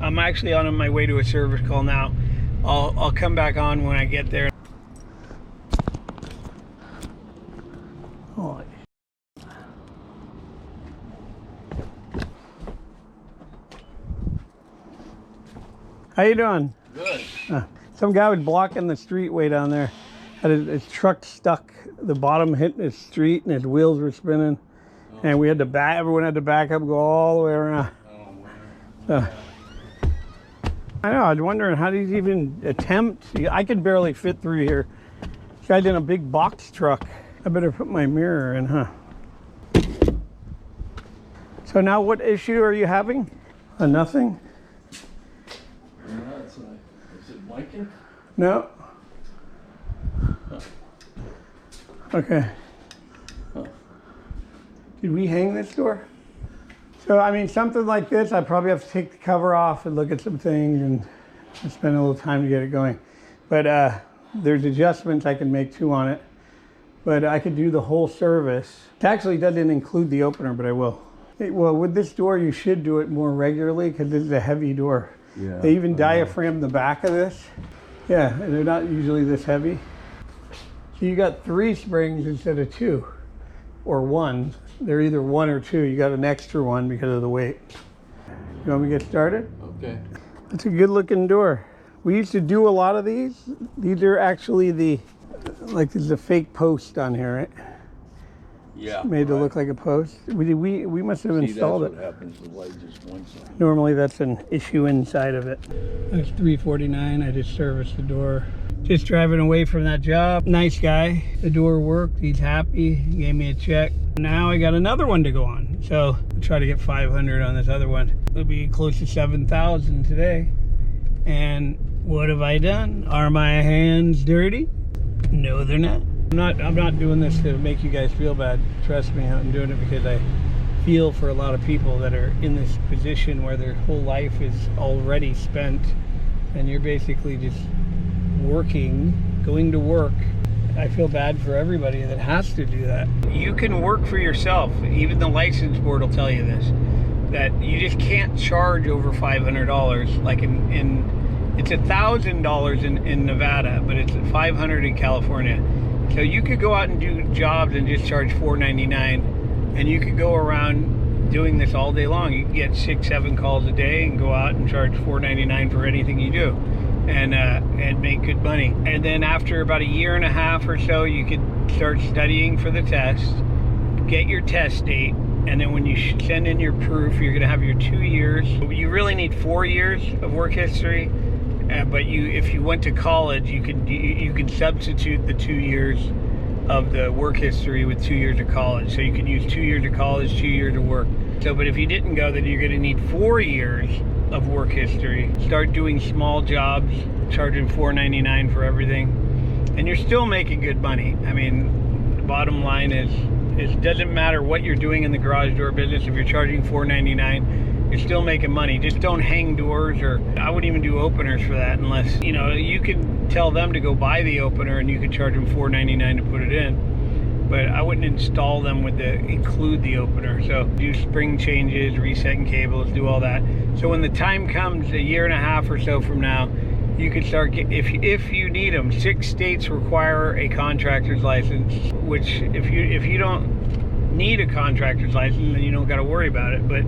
I'm actually on my way to a service call now. I'll come back on when I get there. Holy. How you doing? Good. Some guy was blocking the street way down there. Had his truck stuck. The bottom hit his street and his wheels were spinning. Oh. And we had to back. Everyone had to back up, go all the way around. Oh, I know. I was wondering how did he even attempt? I could barely fit through here. This guy's in a big box truck. I better put my mirror in, huh? So now, what issue are you having? Nothing. Is it blinking? No. Huh. Okay. Huh. Did we hang this door? So, I mean, something like this, I probably have to take the cover off and look at some things and spend a little time to get it going. But there's adjustments I can make too on it. But I could do the whole service. It actually doesn't include the opener, but I will. Well, with this door, you should do it more regularly because this is a heavy door. Yeah. They even diaphragm the back of this. Yeah, they're not usually this heavy. So you got 3 springs instead of 2 or 1. They're either 1 or 2. You got an extra one because of the weight. You want me to get started? Okay. That's a good looking door. We used to do a lot of these. These are actually there's a fake post on here, right? Yeah. Made to look like a post. We must have installed it. That's what happens. The light just one side. Normally that's an issue inside of it. That's $349. I just serviced the door. Just driving away from that job. Nice guy. The door worked. He's happy. He gave me a check. Now I got another one to go on. So I'll try to get 500 on this other one. It'll be close to 7,000 today. And what have I done? Are my hands dirty? No, they're not. I'm not doing this to make you guys feel bad. Trust me, I'm doing it because I feel for a lot of people that are in this position where their whole life is already spent and you're basically just working, going to work. I feel bad for everybody that has to do that. You can work for yourself. Even the license board will tell you this, that you just can't charge over $500. Like it's $1,000 in Nevada, but it's $500 in California. So you could go out and do jobs and just charge $4.99, and you could go around doing this all day long. You could get 6-7 calls a day and go out and charge $4.99 for anything you do, and make good money. And then after about 1.5 years or so, you could start studying for the test, get your test date, and then when you send in your proof, you're going to have your 2 years. You really need 4 years of work history. But if you went to college, you could substitute the 2 years of the work history with 2 years of college. So you can use 2 years of college, 2 years of work. So, but if you didn't go, then you're going to need 4 years of work history. Start doing small jobs, charging $4.99 for everything, and you're still making good money. I mean, the bottom line is it doesn't matter what you're doing in the garage door business. If you're charging $4.99. You're still making money. Just don't hang doors, or I wouldn't even do openers for that unless, you can tell them to go buy the opener and you can charge them $4.99 to put it in. But I wouldn't install them with include the opener. So do spring changes, resetting cables, do all that. So when the time comes 1.5 years or so from now, you can start if you need them. 6 states require a contractor's license, which if you don't need a contractor's license, then you don't got to worry about it. But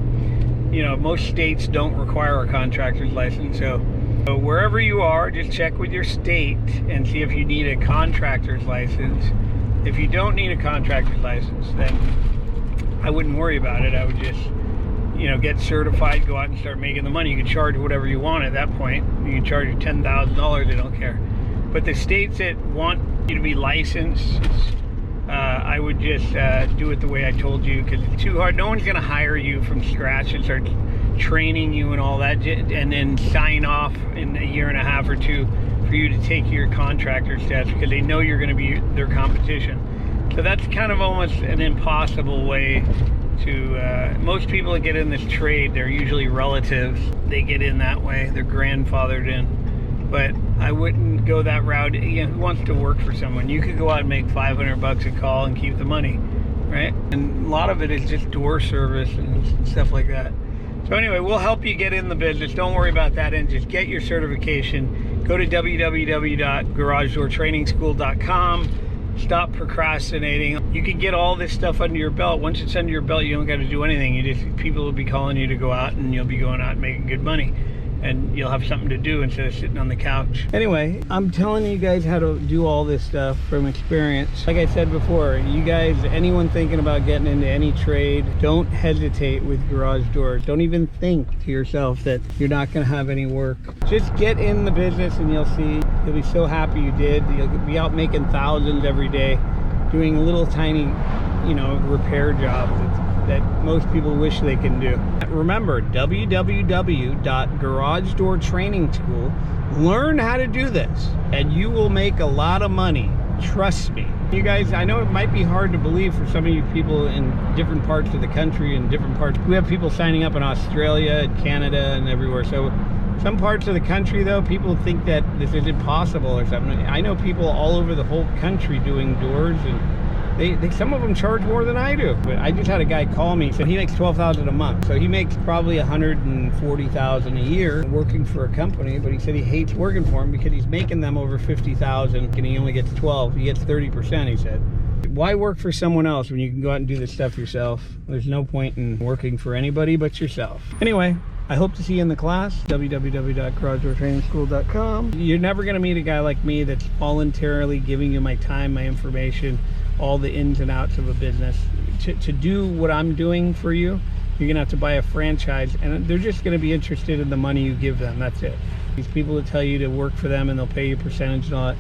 most states don't require a contractor's license. So wherever you are, just check with your state and see if you need a contractor's license. If you don't need a contractor's license, then I wouldn't worry about it. I would just, get certified, go out and start making the money. You can charge whatever you want at that point. You can charge $10,000, they don't care. But the states that want you to be licensed, I would just do it the way I told you, because it's too hard. No one's going to hire you from scratch and start training you and all that, and then sign off in 1.5 years or 2 for you to take your contractor's test, because they know you're going to be their competition. So that's kind of almost an impossible way to, most people that get in this trade, they're usually relatives. They get in that way. They're grandfathered in. But I wouldn't go that route. Who wants to work for someone? You could go out and make $500 a call and keep the money, right? And a lot of it is just door service and stuff like that. So anyway, we'll help you get in the business. Don't worry about that, and just get your certification. Go to www.garagedoortrainingschool.com. Stop procrastinating. You can get all this stuff under your belt. Once it's under your belt, you don't got to do anything. People will be calling you to go out, and you'll be going out and making good money. And you'll have something to do instead of sitting on the couch. Anyway, I'm telling you guys how to do all this stuff from experience. Like I said before, you guys, anyone thinking about getting into any trade, don't hesitate with garage doors. Don't even think to yourself that you're not gonna have any work. Just get in the business and you'll see, you'll be so happy you did. You'll be out making thousands every day, doing little tiny, repair jobs that most people wish they can do. Remember, www.garagedoortrainingschool. Learn how to do this, and you will make a lot of money. Trust me. You guys, I know it might be hard to believe for some of you people in different parts of the country and different parts. We have people signing up in Australia and Canada and everywhere. So some parts of the country, though, people think that this is impossible or something. I know people all over the whole country doing doors, and some of them charge more than I do. But I just had a guy call me, so he makes $12,000 a month. So he makes probably $140,000 a year working for a company, but he said he hates working for him because he's making them over $50,000 and he only gets 12. He gets 30%, he said. Why work for someone else when you can go out and do this stuff yourself? There's no point in working for anybody but yourself. Anyway, I hope to see you in the class, www.garagedoortrainingschool.com. You're never gonna meet a guy like me that's voluntarily giving you my time, my information, all the ins and outs of a business. To do what I'm doing for you, you're gonna have to buy a franchise, and they're just gonna be interested in the money you give them, that's it. These people that tell you to work for them and they'll pay you a percentage and all that,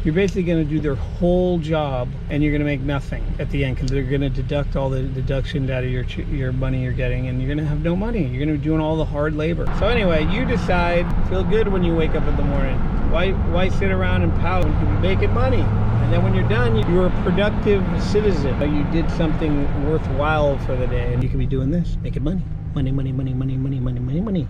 you're basically gonna do their whole job and you're gonna make nothing at the end because they're gonna deduct all the deductions out of your money you're getting, and you're gonna have no money. You're gonna be doing all the hard labor. So anyway, you decide, feel good when you wake up in the morning. Why sit around and pout when you can be making money? And then when you're done, you're a productive citizen. You did something worthwhile for the day, and you can be doing this, making money. Money, money, money, money, money, money, money, money.